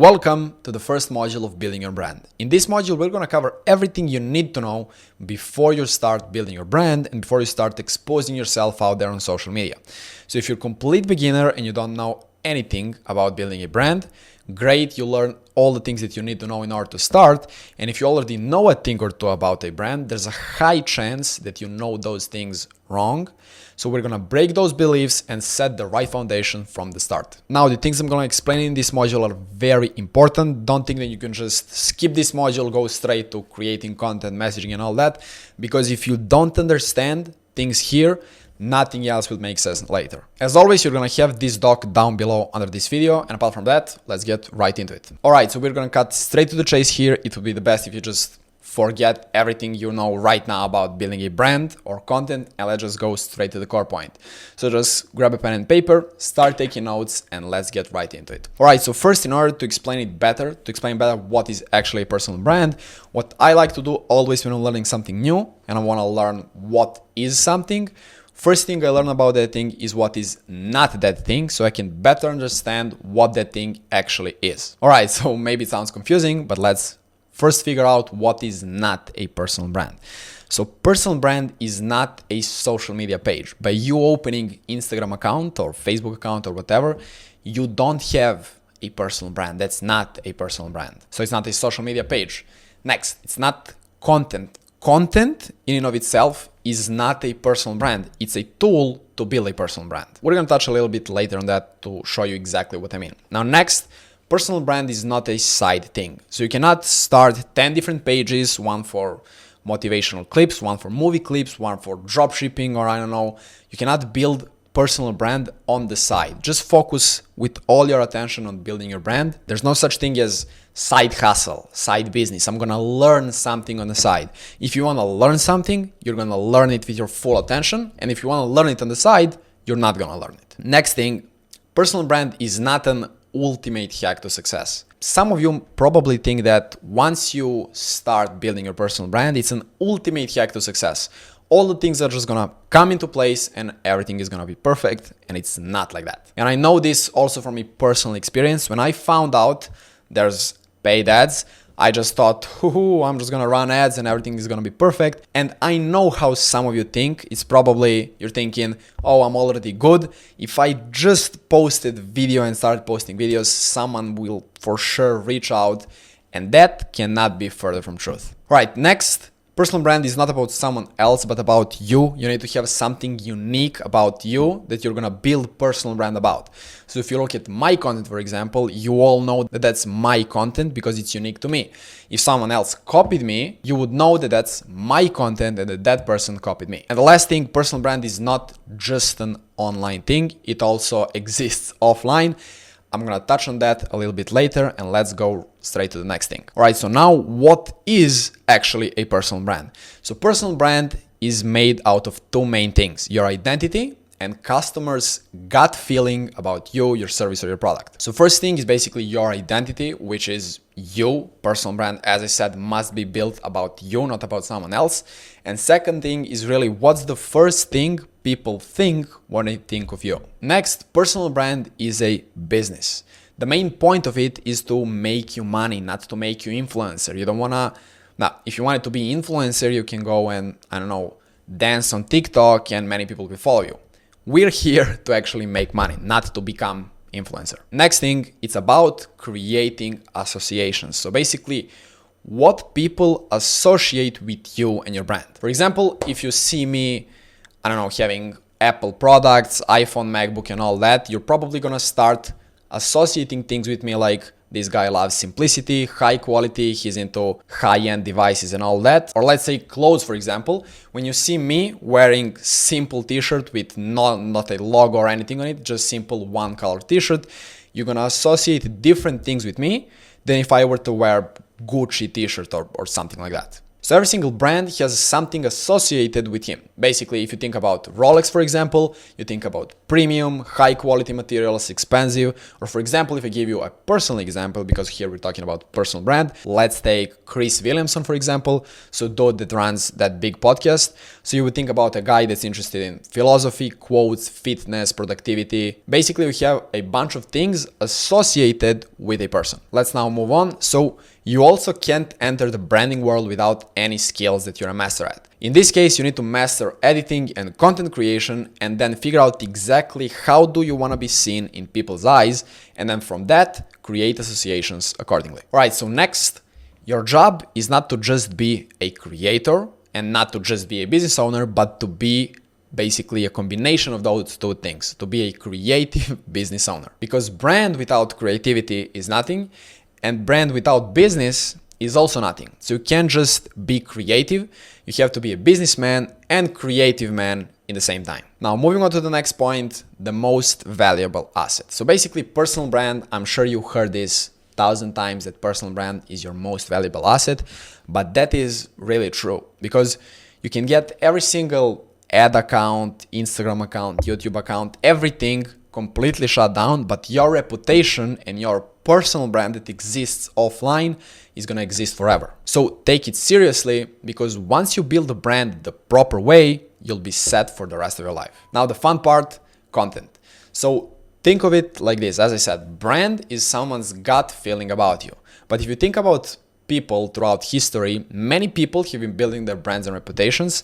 Welcome to the first module of building your brand. In this module, we're going to cover everything you need to know before you start building your brand and before you start exposing yourself out there on social media. So if you're a complete beginner and you don't know anything about building a brand, great, you learn all the things that you need to know in order to start. And if you already know a thing or two about a brand, there's a high chance that you know those things wrong. So we're gonna break those beliefs and set the right foundation from the start. Now, the things I'm gonna explain in this module are very important. Don't think that you can just skip this module, go straight to creating content, messaging and all that, because if you don't understand things here, nothing else will make sense later. As always, you're gonna have this doc down below under this video, and apart from that, let's get right into it. All right, so we're gonna cut straight to the chase here. It would be the best if you just forget everything you know right now about building a brand or content, and let's just go straight to the core point. So just grab a pen and paper, start taking notes, and let's get right into it. All right, so first, in order to explain better what is actually a personal brand, what I like to do always when I'm learning something new and I wanna learn what is something, first thing I learn about that thing is what is not that thing, so I can better understand what that thing actually is. All right, so maybe it sounds confusing, but let's first figure out what is not a personal brand. So personal brand is not a social media page. By you opening Instagram account or Facebook account or whatever, you don't have a personal brand. That's not a personal brand. So it's not a social media page. Next, it's not content. Content in and of itself is not a personal brand. It's a tool to build a personal brand. We're gonna touch a little bit later on that to show you exactly what I mean. Now next, personal brand is not a side thing. So you cannot start 10 different pages, one for motivational clips, one for movie clips, one for drop shipping, or I don't know. You cannot build personal brand on the side. Just focus with all your attention on building your brand. There's no such thing as side hustle, side business. I'm gonna learn something on the side. If you wanna learn something, you're gonna learn it with your full attention. And if you wanna learn it on the side, you're not gonna learn it. Next thing, personal brand is not an ultimate hack to success. Some of you probably think that once you start building your personal brand, it's an ultimate hack to success. All the things are just gonna come into place and everything is gonna be perfect, and it's not like that. And I know this also from a personal experience. When I found out there's paid ads, I just thought, I'm just gonna run ads and everything is gonna be perfect. And I know how some of you think. It's probably, you're thinking, oh, I'm already good. If I just posted video and started posting videos, someone will for sure reach out. And that cannot be further from truth. All right, next. Personal brand is not about someone else, but about you. You need to have something unique about you that you're gonna build personal brand about. So if you look at my content, for example, you all know that that's my content because it's unique to me. If someone else copied me, you would know that that's my content and that person copied me. And the last thing, personal brand is not just an online thing. It also exists offline. I'm gonna touch on that a little bit later, and let's go straight to the next thing. All right, so now what is actually a personal brand? So personal brand is made out of two main things: your identity and customers' gut feeling about you, your service, or your product. So first thing is basically your identity, which is you. Personal brand, as I said, must be built about you, not about someone else. And second thing is really what's the first thing people think when they think of you. Next, personal brand is a business. The main point of it is to make you money, not to make you influencer. You don't wanna, now, if you want it to be influencer, you can go and, I don't know, dance on TikTok and many people will follow you. We're here to actually make money, not to become influencer. Next thing, it's about creating associations. So basically, what people associate with you and your brand. For example, if you see me, I don't know, having Apple products, iPhone, MacBook and all that, you're probably gonna start associating things with me like this guy loves simplicity, high quality, he's into high-end devices and all that. Or let's say clothes, for example. When you see me wearing simple t-shirt with not a logo or anything on it, just simple one color t-shirt, you're gonna associate different things with me than if I were to wear Gucci t-shirt or something like that. So every single brand has something associated with him. Basically, if you think about Rolex, for example, you think about premium, high quality materials, expensive. Or for example, if I give you a personal example, because here we're talking about personal brand, let's take Chris Williamson, for example. So Dodd that runs that big podcast. So you would think about a guy that's interested in philosophy, quotes, fitness, productivity. Basically, we have a bunch of things associated with a person. Let's now move on. So you also can't enter the branding world without any skills that you're a master at. In this case, you need to master editing and content creation and then figure out exactly how do you want to be seen in people's eyes, and then from that, create associations accordingly. All right, so next, your job is not to just be a creator and not to just be a business owner, but to be basically a combination of those two things, to be a creative business owner. Because brand without creativity is nothing, and brand without business is also nothing. So you can't just be creative, you have to be a businessman and creative man in the same time. Now, moving on to the next point, the most valuable asset. So basically, personal brand, I'm sure you heard this 1,000 times that personal brand is your most valuable asset, but that is really true because you can get every single ad account, Instagram account, YouTube account, everything completely shut down, but your reputation and your personal brand that exists offline is going to exist forever. So take it seriously, because once you build a brand the proper way, you'll be set for the rest of your life. Now the fun part, content. So think of it like this. As I said, brand is someone's gut feeling about you. But if you think about people throughout history, many people have been building their brands and reputations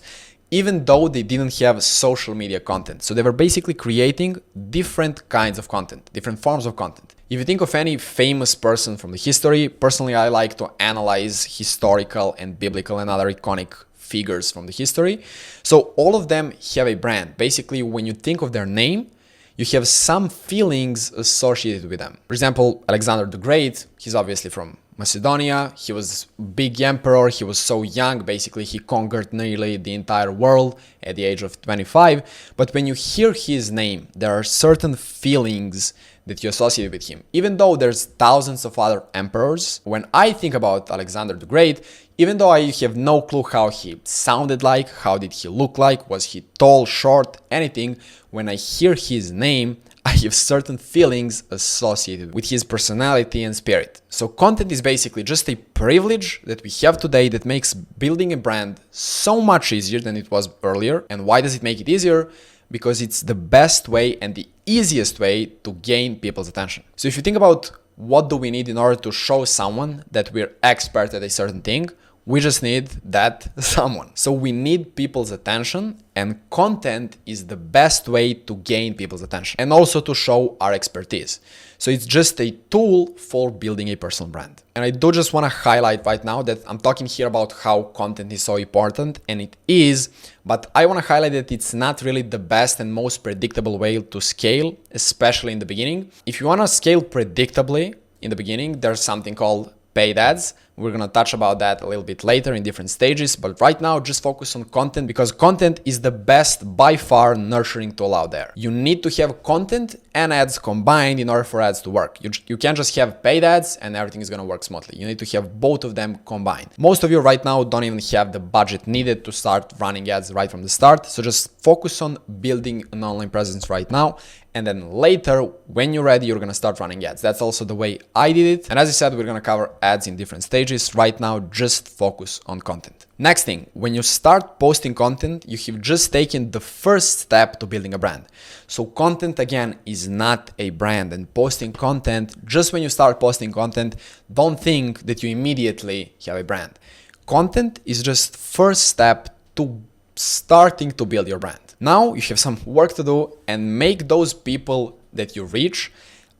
even though they didn't have social media content. So they were basically creating different kinds of content, different forms of content. If you think of any famous person from the history, personally I like to analyze historical and biblical and other iconic figures from the history. So all of them have a brand. Basically, when you think of their name, you have some feelings associated with them. For example, Alexander the Great, he's obviously from Macedonia. He was big emperor. He was so young. Basically, he conquered nearly the entire world at the age of 25. But when you hear his name, there are certain feelings that you associate with him. Even though there's thousands of other emperors, when I think about Alexander the Great, even though I have no clue how he sounded like, how did he look like, was he tall, short, anything, when I hear his name, I have certain feelings associated with his personality and spirit. So content is basically just a privilege that we have today that makes building a brand so much easier than it was earlier. And why does it make it easier? Because it's the best way and the easiest way to gain people's attention. So if you think about what do we need in order to show someone that we're expert at a certain thing, we just need that someone. So we need people's attention, and content is the best way to gain people's attention and also to show our expertise. So it's just a tool for building a personal brand. And I do just want to highlight right now that I'm talking here about how content is so important, and it is, but I want to highlight that it's not really the best and most predictable way to scale, especially in the beginning. If you want to scale predictably in the beginning, there's something called paid ads. We're going to touch about that a little bit later in different stages, but right now just focus on content, because content is the best by far nurturing tool out there. You need to have content and ads combined in order for ads to work. You can't just have paid ads and everything is going to work smoothly. You need to have both of them combined. Most of you right now don't even have the budget needed to start running ads right from the start. So just focus on building an online presence right now. And then later, when you're ready, you're going to start running ads. That's also the way I did it. And as I said, we're going to cover ads in different stages. Right now, just focus on content. Next thing, when you start posting content, you have just taken the first step to building a brand. So content, again, is not a brand. And posting content, just when you start posting content, don't think that you immediately have a brand. Content is just first step to starting to build your brand. Now you have some work to do and make those people that you reach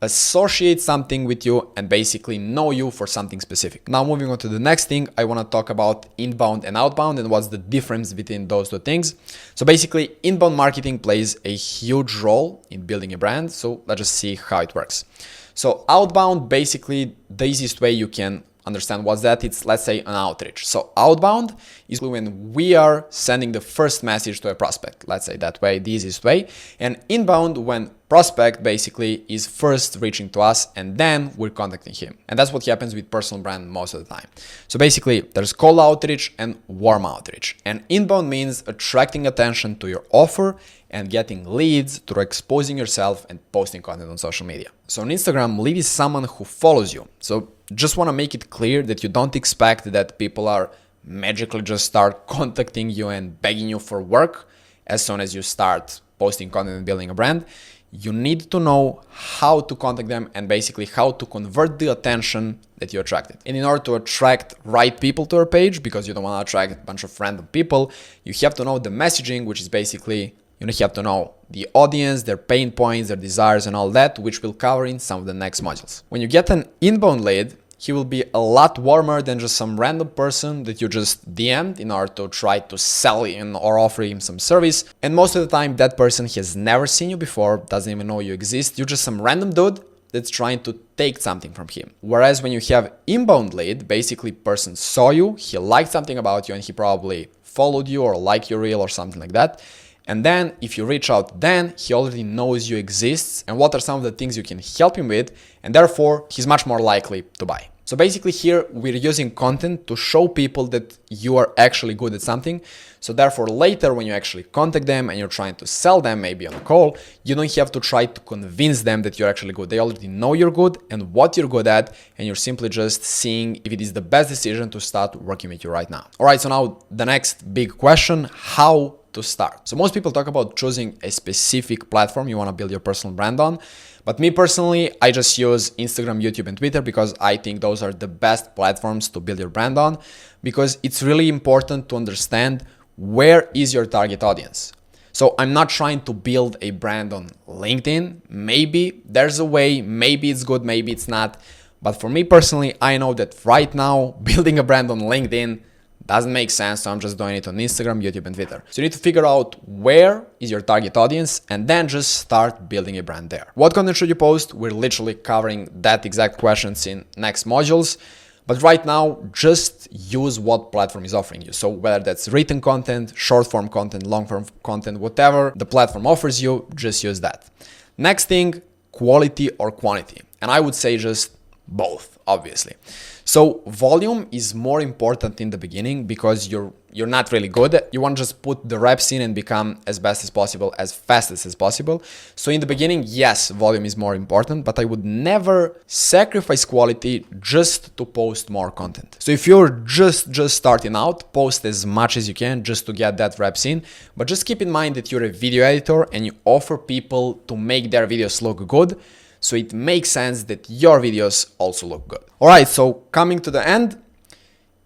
associate something with you and basically know you for something specific. Now moving on to the next thing, I want to talk about inbound and outbound and what's the difference between those two things. So basically, inbound marketing plays a huge role in building a brand. So let's just see how it works. So outbound, basically the easiest way you can understand what's that, it's, let's say, an outreach. So outbound is when we are sending the first message to a prospect, let's say that way, the easiest way. And inbound, when prospect basically is first reaching to us and then we're contacting him. And that's what happens with personal brand most of the time. So basically there's cold outreach and warm outreach. And inbound means attracting attention to your offer and getting leads through exposing yourself and posting content on social media. So on Instagram, lead is someone who follows you. So just want to make it clear that you don't expect that people are magically just start contacting you and begging you for work as soon as you start posting content and building a brand. You need to know how to contact them and basically how to convert the attention that you attracted. And in order to attract right people to your page, because you don't want to attract a bunch of random people, you have to know the messaging, which is basically, you have to know the audience, their pain points, their desires and all that, which we'll cover in some of the next modules. When you get an inbound lead, he will be a lot warmer than just some random person that you just DM'd in order to try to sell him or offer him some service. And most of the time, that person has never seen you before, doesn't even know you exist. You're just some random dude that's trying to take something from him. Whereas when you have inbound lead, basically person saw you, he liked something about you, and he probably followed you or liked your reel or something like that. And then if you reach out, then he already knows you exist and what are some of the things you can help him with, and therefore he's much more likely to buy. So basically here we're using content to show people that you are actually good at something. So therefore later when you actually contact them and you're trying to sell them maybe on a call, you don't have to try to convince them that you're actually good. They already know you're good and what you're good at, and you're simply just seeing if it is the best decision to start working with you right now. All right, so now the next big question, how to start. So most people talk about choosing a specific platform you want to build your personal brand on. But me personally, I just use Instagram, YouTube, and Twitter because I think those are the best platforms to build your brand on, because it's really important to understand where is your target audience. So I'm not trying to build a brand on LinkedIn. Maybe there's a way, maybe it's good, maybe it's not. But for me personally, I know that right now building a brand on LinkedIn doesn't make sense, so I'm just doing it on Instagram, YouTube, and Twitter. So you need to figure out where is your target audience and then just start building a brand there. What content should you post? We're literally covering that exact questions in next modules. But right now, just use what platform is offering you. So whether that's written content, short form content, long form content, whatever the platform offers you, just use that. Next thing, quality or quantity. And I would say just both, obviously. So volume is more important in the beginning because you're not really good. You want to just put the reps in and become as best as possible, as fast as possible. So in the beginning, yes, volume is more important, but I would never sacrifice quality just to post more content. So if you're just starting out, post as much as you can just to get that reps in. But just keep in mind that you're a video editor and you offer people to make their videos look good. So it makes sense that your videos also look good. All right, so coming to the end,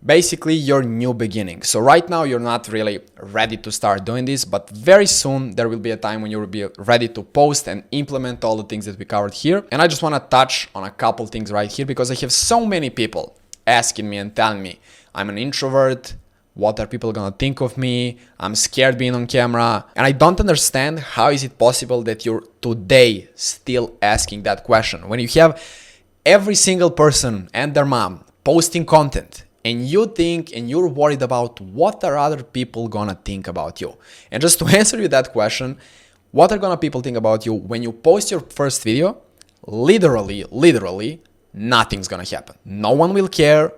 basically your new beginning. So right now you're not really ready to start doing this, but very soon there will be a time when you will be ready to post and implement all the things that we covered here. And I just want to touch on a couple things right here because I have so many people asking me and telling me I'm an introvert. What are people gonna think of me? I'm scared being on camera. And I don't understand how is it possible that you're today still asking that question when you have every single person and their mom posting content and you think and you're worried about what are other people gonna think about you. And just to answer you that question, what are gonna people think about you when you post your first video? Literally, nothing's gonna happen. No one will care.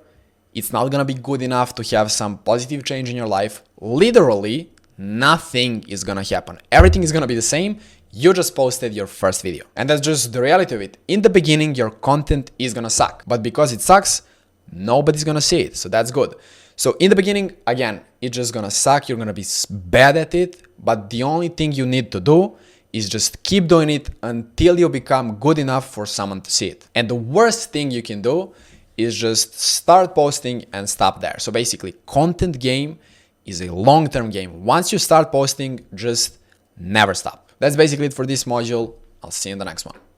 It's not gonna be good enough to have some positive change in your life. Literally, nothing is gonna happen. Everything is gonna be the same. You just posted your first video. And that's just the reality of it. In the beginning, your content is gonna suck. But because it sucks, nobody's gonna see it. So that's good. So in the beginning, again, it's just gonna suck. You're gonna be bad at it. But the only thing you need to do is just keep doing it until you become good enough for someone to see it. And the worst thing you can do is just start posting and stop there. So basically, content game is a long-term game. Once you start posting, just never stop. That's basically it for this module. I'll see you in the next one.